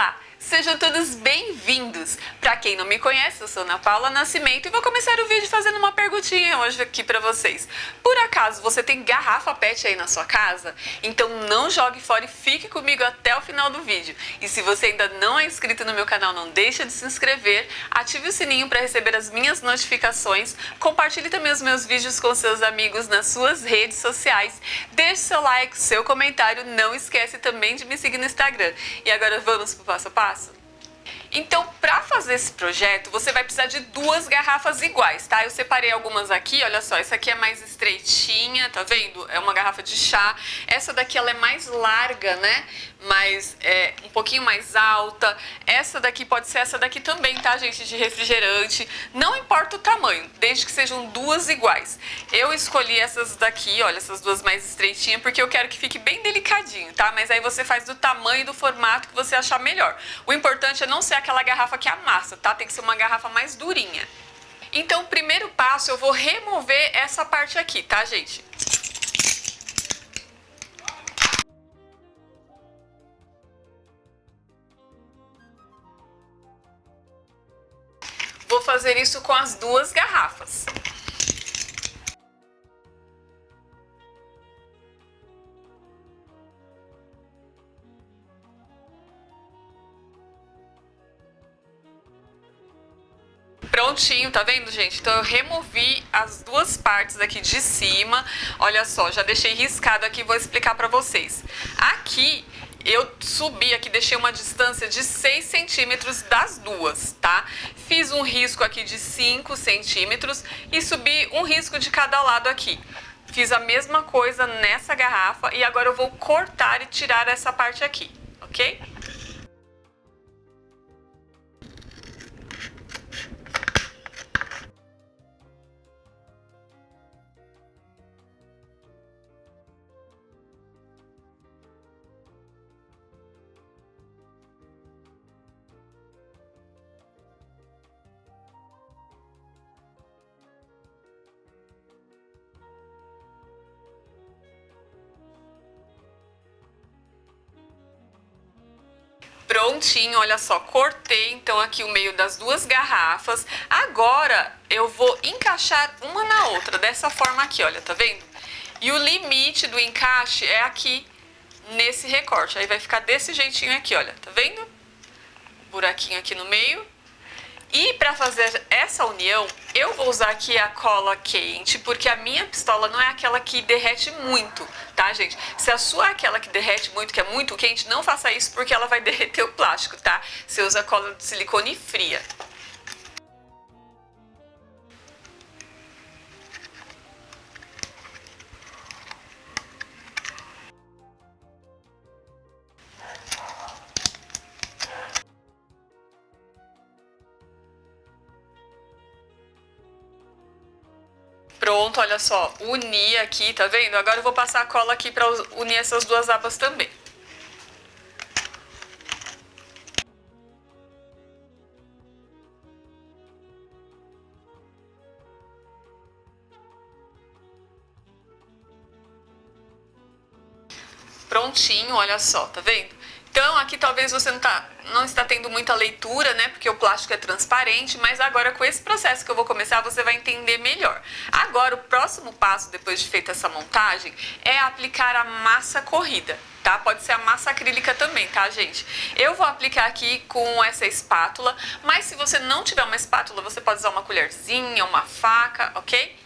Olá, sejam todos bem-vindos! Para quem não me conhece, eu sou Ana Paula Nascimento e vou começar o vídeo fazendo uma perguntinha hoje aqui para vocês. Por acaso você tem garrafa PET aí na sua casa? Então não jogue fora e fique comigo até o final do vídeo. E se você ainda não é inscrito no meu canal, não deixa de se inscrever, ative o sininho para receber as minhas notificações, compartilhe também os meus vídeos com seus amigos nas suas redes sociais, deixe seu like, seu comentário, não esquece também de me seguir no Instagram. E agora vamos pro passo a passo? Então, para fazer esse projeto, você vai precisar de duas garrafas iguais, tá? Eu separei algumas aqui, olha só, essa aqui é mais estreitinha, tá vendo? É uma garrafa de chá. Essa daqui, ela é mais larga, né? Mas é um pouquinho mais alta. Essa daqui pode ser essa daqui também, tá, gente? De refrigerante. Não importa o tamanho, desde que sejam duas iguais. Eu escolhi essas daqui, olha, essas duas mais estreitinhas, porque eu quero que fique bem delicadinho, tá? Mas aí você faz do tamanho e do formato que você achar melhor. O importante é não ser aquela garrafa que amassa, tá? Tem que ser uma garrafa mais durinha. Então, o primeiro passo, eu vou remover essa parte aqui, tá, gente? Vou fazer isso com as duas garrafas. Prontinho, tá vendo, gente? Então eu removi as duas partes aqui de cima. Olha só, já deixei riscado aqui, vou explicar pra vocês. Aqui eu subi aqui, deixei uma distância de 6 centímetros das duas, tá? Fiz um risco aqui de 5 centímetros e subi um risco de cada lado aqui. Fiz a mesma coisa nessa garrafa e agora eu vou cortar e tirar essa parte aqui, ok? Prontinho, olha só, cortei então aqui o meio das duas garrafas. Agora eu vou encaixar uma na outra, dessa forma aqui, olha, tá vendo? E o limite do encaixe é aqui nesse recorte, aí vai ficar desse jeitinho aqui, olha, tá vendo? Buraquinho aqui no meio. E para fazer essa união, eu vou usar aqui a cola quente, porque a minha pistola não é aquela que derrete muito, tá, gente? Se a sua é aquela que derrete muito, que é muito quente, não faça isso porque ela vai derreter o plástico, tá? Você usa cola de silicone fria. Pronto, olha só, uni aqui, tá vendo? Agora eu vou passar a cola aqui para unir essas duas abas também. Prontinho, olha só, tá vendo? Então aqui talvez você não está tendo muita leitura, né? Porque o plástico é transparente, mas agora com esse processo que eu vou começar, você vai entender melhor. Agora o próximo passo, depois de feita essa montagem, é aplicar a massa corrida, tá? Pode ser a massa acrílica também, tá, gente? Eu vou aplicar aqui com essa espátula, mas se você não tiver uma espátula, você pode usar uma colherzinha, uma faca, ok?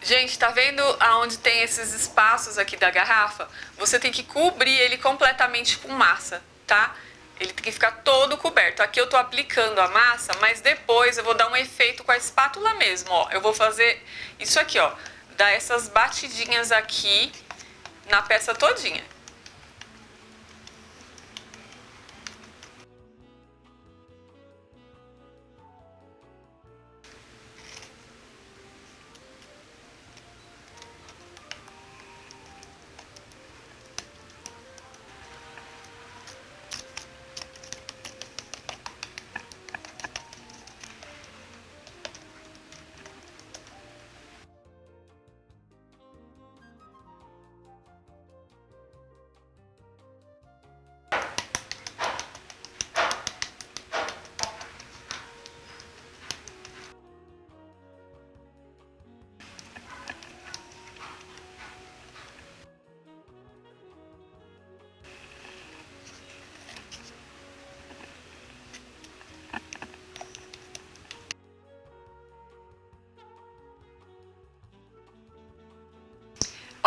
Gente, tá vendo aonde tem esses espaços aqui da garrafa? Você tem que cobrir ele completamente com massa, tá? Ele tem que ficar todo coberto. Aqui eu tô aplicando a massa, mas depois eu vou dar um efeito com a espátula mesmo, ó. Eu vou fazer isso aqui, ó. Dar essas batidinhas aqui na peça todinha.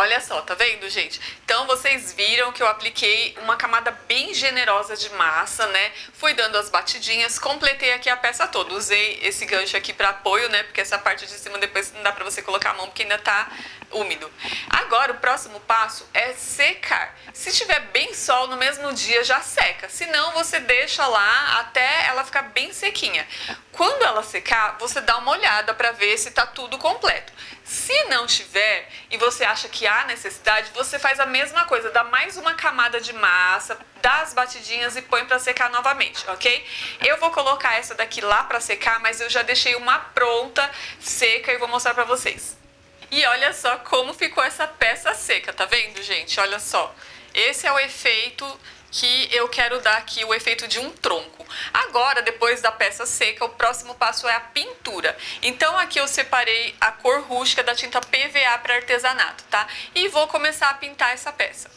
Olha só, tá vendo, gente? Então vocês viram que eu apliquei uma camada bem generosa de massa, né? Fui dando as batidinhas, completei aqui a peça toda. Usei esse gancho aqui para apoio, né? Porque essa parte de cima depois não dá para você colocar a mão porque ainda tá úmido. Agora o próximo passo é secar. Se tiver bem sol no mesmo dia já seca. Se não, você deixa lá até ela ficar bem sequinha. Quando ela secar, você dá uma olhada para ver se tá tudo completo. Se não tiver e você acha que há necessidade, você faz a mesma coisa, dá mais uma camada de massa, dá as batidinhas e põe para secar novamente, ok? Eu vou colocar essa daqui lá para secar, mas eu já deixei uma pronta, seca e vou mostrar para vocês. E olha só como ficou essa peça seca, tá vendo, gente? Olha só, esse é o efeito que eu quero dar aqui, o efeito de um tronco. Agora, depois da peça seca, o próximo passo é a pintura. Então aqui eu separei a cor rústica da tinta PVA para artesanato, tá? E vou começar a pintar essa peça.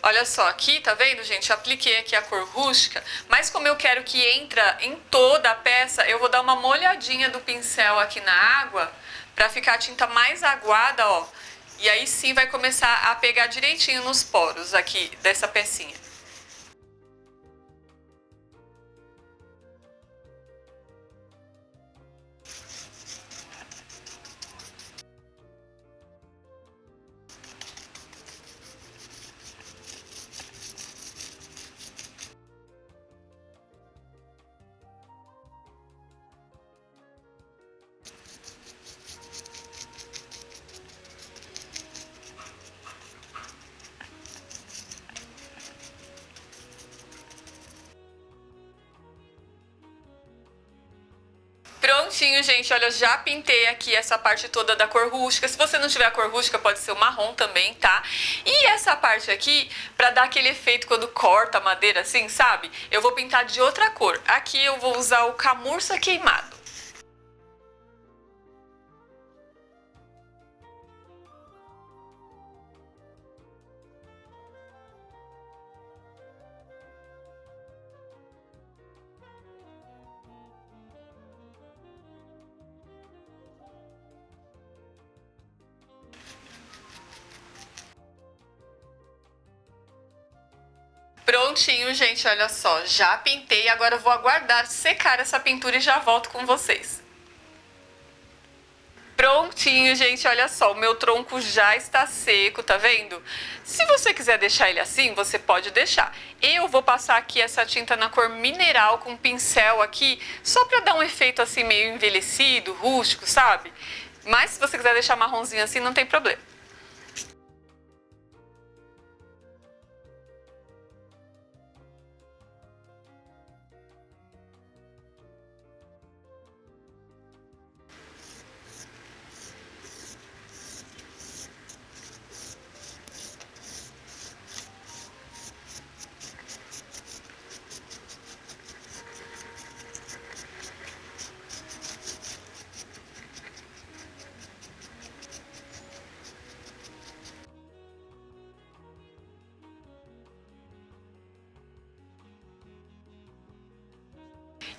Olha só, aqui, tá vendo, gente? Eu apliquei aqui a cor rústica, mas como eu quero que entra em toda a peça, eu vou dar uma molhadinha do pincel aqui na água pra ficar a tinta mais aguada, ó. E aí sim vai começar a pegar direitinho nos poros aqui dessa pecinha. Prontinho, gente, olha, eu já pintei aqui essa parte toda da cor rústica. Se você não tiver a cor rústica, pode ser o marrom também, tá? E essa parte aqui, pra dar aquele efeito quando corta a madeira assim, sabe? Eu vou pintar de outra cor. Aqui eu vou usar o camurça queimado. Prontinho, gente, olha só, já pintei, agora eu vou aguardar secar essa pintura e já volto com vocês. Prontinho, gente, olha só, o meu tronco já está seco, tá vendo? Se você quiser deixar ele assim, você pode deixar. Eu vou passar aqui essa tinta na cor mineral com um pincel aqui, só pra dar um efeito assim meio envelhecido, rústico, sabe? Mas se você quiser deixar marronzinho assim, não tem problema.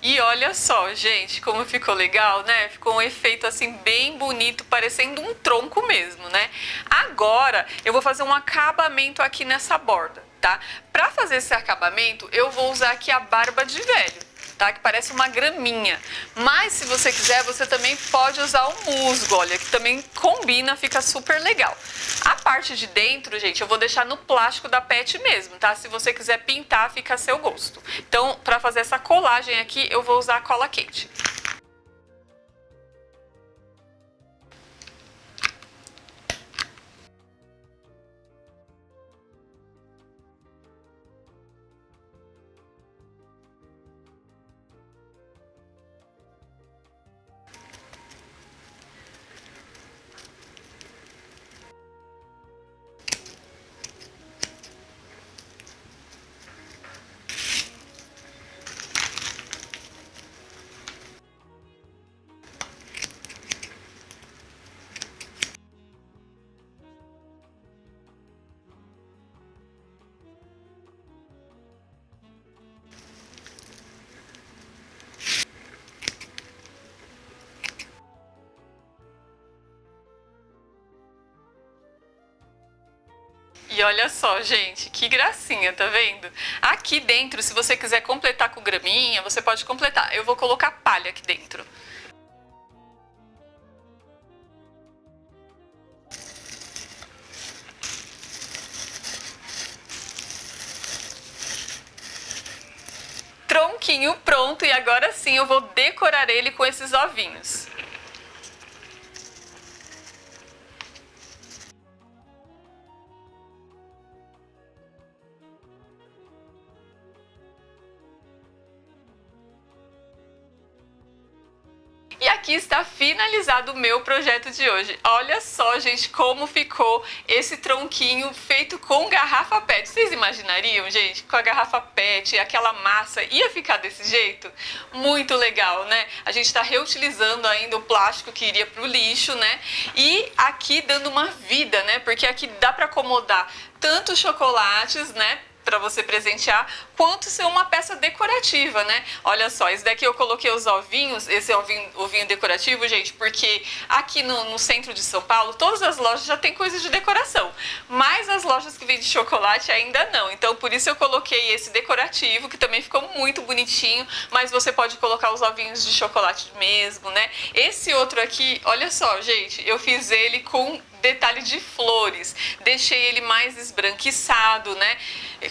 E olha só, gente, como ficou legal, né? Ficou um efeito assim bem bonito, parecendo um tronco mesmo, né? Agora eu vou fazer um acabamento aqui nessa borda, tá? Pra fazer esse acabamento, eu vou usar aqui a barba de velho, tá? Que parece uma graminha. Mas se você quiser, você também pode usar o musgo, olha, que também combina, fica super legal. A parte de dentro, gente, eu vou deixar no plástico da PET mesmo, tá? Se você quiser pintar, fica a seu gosto. Então, para fazer essa colagem aqui, eu vou usar a cola quente. E olha só, gente, que gracinha, tá vendo? Aqui dentro, se você quiser completar com graminha, você pode completar. Eu vou colocar palha aqui dentro. Tronquinho pronto, e agora sim eu vou decorar ele com esses ovinhos. E aqui está finalizado o meu projeto de hoje. Olha só, gente, como ficou esse tronquinho feito com garrafa PET. Vocês imaginariam, gente, com a garrafa PET, aquela massa, ia ficar desse jeito? Muito legal, né? A gente está reutilizando ainda o plástico que iria para o lixo, né? E aqui dando uma vida, né? Porque aqui dá para acomodar tanto chocolates, né? Para você presentear, quanto ser uma peça decorativa, né? Olha só, esse daqui eu coloquei os ovinhos, esse ovinho decorativo, gente, porque aqui no centro de São Paulo, todas as lojas já tem coisas de decoração, mas as lojas que vendem chocolate ainda não. Então, por isso eu coloquei esse decorativo, que também ficou muito bonitinho, mas você pode colocar os ovinhos de chocolate mesmo, né? Esse outro aqui, olha só, gente, eu fiz ele com detalhe de flores, deixei ele mais esbranquiçado, né?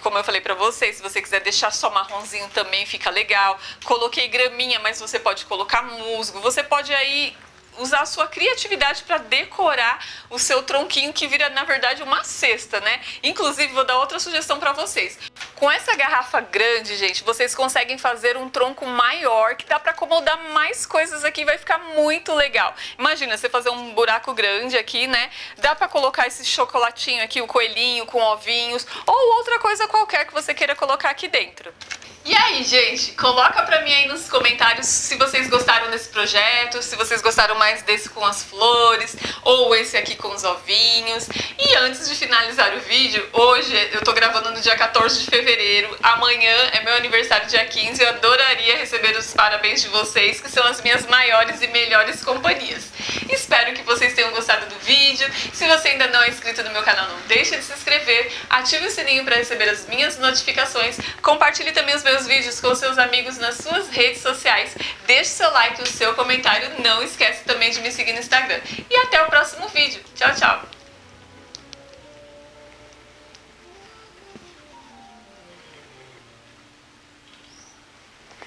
Como eu falei pra vocês, se você quiser deixar só marronzinho também fica legal. Coloquei graminha, mas você pode colocar musgo, você pode aí usar a sua criatividade para decorar o seu tronquinho, que vira, na verdade, uma cesta, né? Inclusive, vou dar outra sugestão para vocês. Com essa garrafa grande, gente, vocês conseguem fazer um tronco maior, que dá para acomodar mais coisas aqui, vai ficar muito legal. Imagina, você fazer um buraco grande aqui, né? Dá para colocar esse chocolatinho aqui, o coelhinho com ovinhos, ou outra coisa qualquer que você queira colocar aqui dentro. E aí, gente, coloca pra mim aí nos comentários se vocês gostaram desse projeto, se vocês gostaram mais desse com as flores, ou esse aqui com os ovinhos. E antes de finalizar o vídeo, hoje eu tô gravando no dia 14 de fevereiro, amanhã é meu aniversário, dia 15, eu adoraria receber os parabéns de vocês, que são as minhas maiores e melhores companhias. Espero que vocês tenham gostado do vídeo. Se você ainda não é inscrito no meu canal, não deixe de se inscrever, ative o sininho para receber as minhas notificações, compartilhe também os meus vídeos com seus amigos nas suas redes sociais, deixe seu like e o seu comentário, não esquece também de me seguir no Instagram. E até o próximo vídeo. Tchau, tchau!